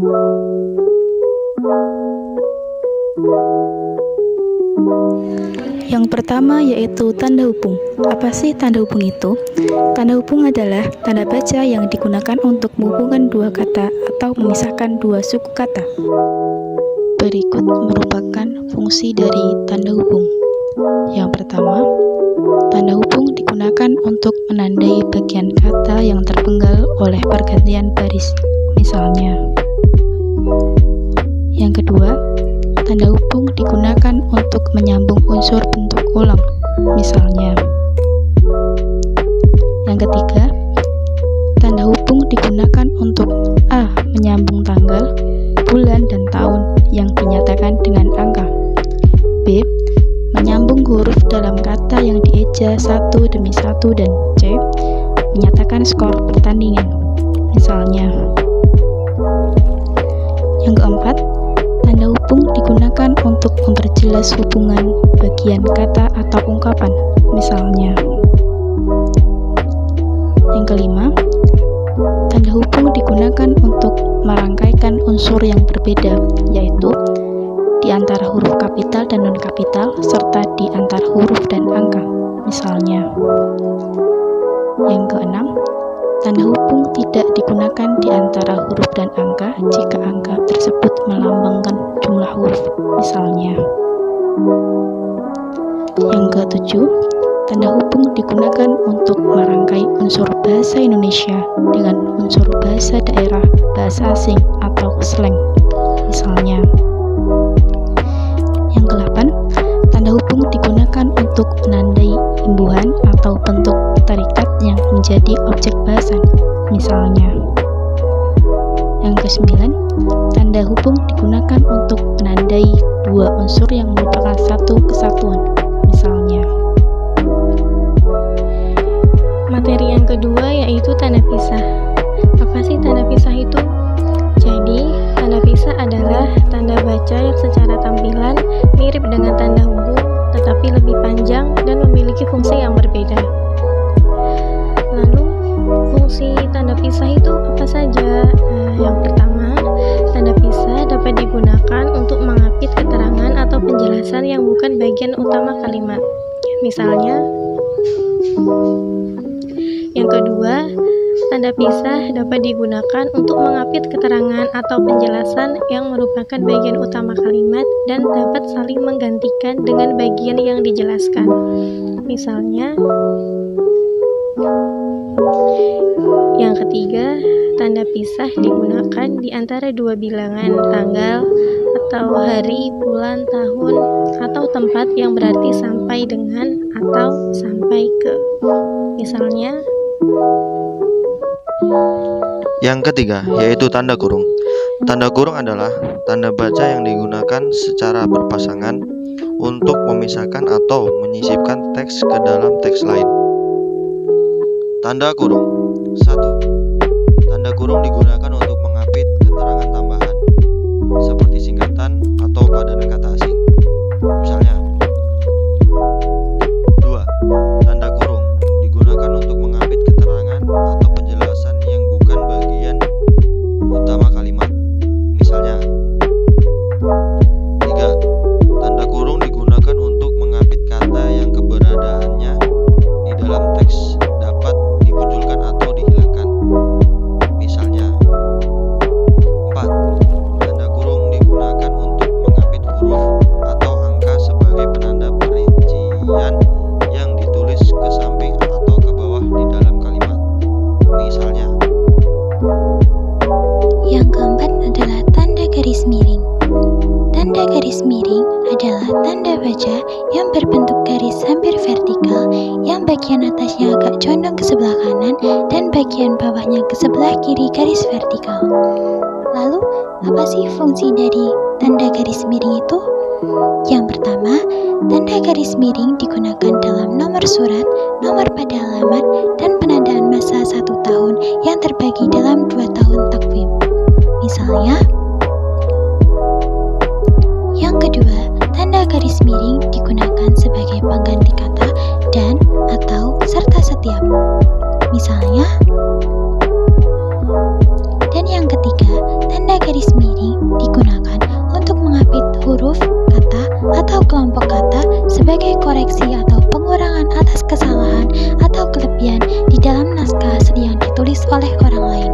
Yang pertama yaitu tanda hubung. Apa sih tanda hubung itu? Tanda hubung adalah tanda baca yang digunakan untuk menghubungkan dua kata atau memisahkan dua suku kata. Berikut merupakan fungsi dari tanda hubung. Yang pertama, tanda hubung digunakan untuk menandai bagian kata yang terpenggal oleh pergantian baris. Misalnya, yang kedua, tanda hubung digunakan untuk menyambung unsur bentuk ulang. Misalnya, yang ketiga, tanda hubung digunakan untuk A. Menyambung tanggal, bulan, dan tahun yang dinyatakan dengan angka. B. Menyambung huruf dalam kata yang dieja satu demi satu, dan C. Menyatakan skor pertandingan. Misalnya, yang keempat, tanda hubung digunakan untuk memperjelas hubungan bagian kata atau ungkapan. Misalnya, yang kelima, tanda hubung digunakan untuk merangkaikan unsur yang berbeda, yaitu di antara huruf kapital dan non-kapital, serta di antara huruf dan angka. Misalnya, yang keenam, tanda hubung tidak digunakan di antara huruf dan angka jika angka tersebut melambangkan jumlah huruf. Misalnya, yang ketujuh, tanda hubung digunakan untuk merangkai unsur bahasa Indonesia dengan unsur bahasa daerah, bahasa asing, atau slang. Misalnya, yang kedelapan, tanda hubung digunakan untuk menandai imbuhan atau bentuk tarikat yang menjadi objek bahasan. Misalnya, yang kesembilan, tanda hubung digunakan untuk menandai dua unsur yang merupakan satu kesatuan. Misalnya, materi yang kedua yaitu tanda pisah. Apa sih tanda pisah itu? Jadi, tanda pisah adalah tanda baca yang secara tampilan mirip dengan tanda hubung, tetapi lebih panjang dan memiliki fungsi yang berbeda. Lalu, fungsi tanda pisah itu apa saja? Yang pertama, tanda pisah dapat digunakan untuk mengapit keterangan atau penjelasan yang bukan bagian utama kalimat. Misalnya, yang kedua, tanda pisah dapat digunakan untuk mengapit keterangan atau penjelasan yang merupakan bagian utama kalimat dan dapat saling menggantikan dengan bagian yang dijelaskan. Misalnya, yang ketiga, tanda pisah digunakan di antara dua bilangan tanggal atau hari, bulan, tahun, atau tempat yang berarti sampai dengan atau sampai ke. Misalnya, yang ketiga, yaitu tanda kurung. Tanda kurung adalah tanda baca yang digunakan secara berpasangan untuk memisahkan atau menyisipkan teks ke dalam teks lain. Tanda kurung. 1. Tanda kurung digunakan untuk mengapit keterangan tambahan, seperti singkatan atau padanan kata asing. Misalnya, 2. Tanda kurung digunakan untuk mengapit keterangan atau penjelasan yang bukan bagian utama kalimat. Misalnya, 3. Tanda kurung digunakan untuk mengapit kata yang keberadaannya di dalam teks dapat dimunculkan atau dihilangkan. Misalnya, 4. Tanda kurung digunakan untuk mengapit huruf atau angka sebagai penanda perincian yang ditulis ke samping atau ke bawah di dalam kalimat. Misalnya, yang keempat adalah tanda garis miring. Tanda garis miring adalah tanda baca yang berbentuk garis hampir vertikal, yang bagian atasnya agak condong ke sebelah kanan dan bagian bawahnya ke sebelah kiri garis vertikal. Lalu, apa sih fungsi dari tanda garis miring itu? Yang pertama, tanda garis miring digunakan dalam nomor surat, nomor pada alamat, dan penandaan masa 1 tahun yang terbagi dalam 2 tahun takwim. Misalnya, yang kedua, tanda garis miring digunakan sebagai pengganti kata dan atau serta setiap. Misalnya, dan yang ketiga, tanda tanda garis miring digunakan untuk mengapit huruf, kata, atau kelompok kata sebagai koreksi atau pengurangan atas kesalahan atau kelebihan di dalam naskah asli yang ditulis oleh orang lain.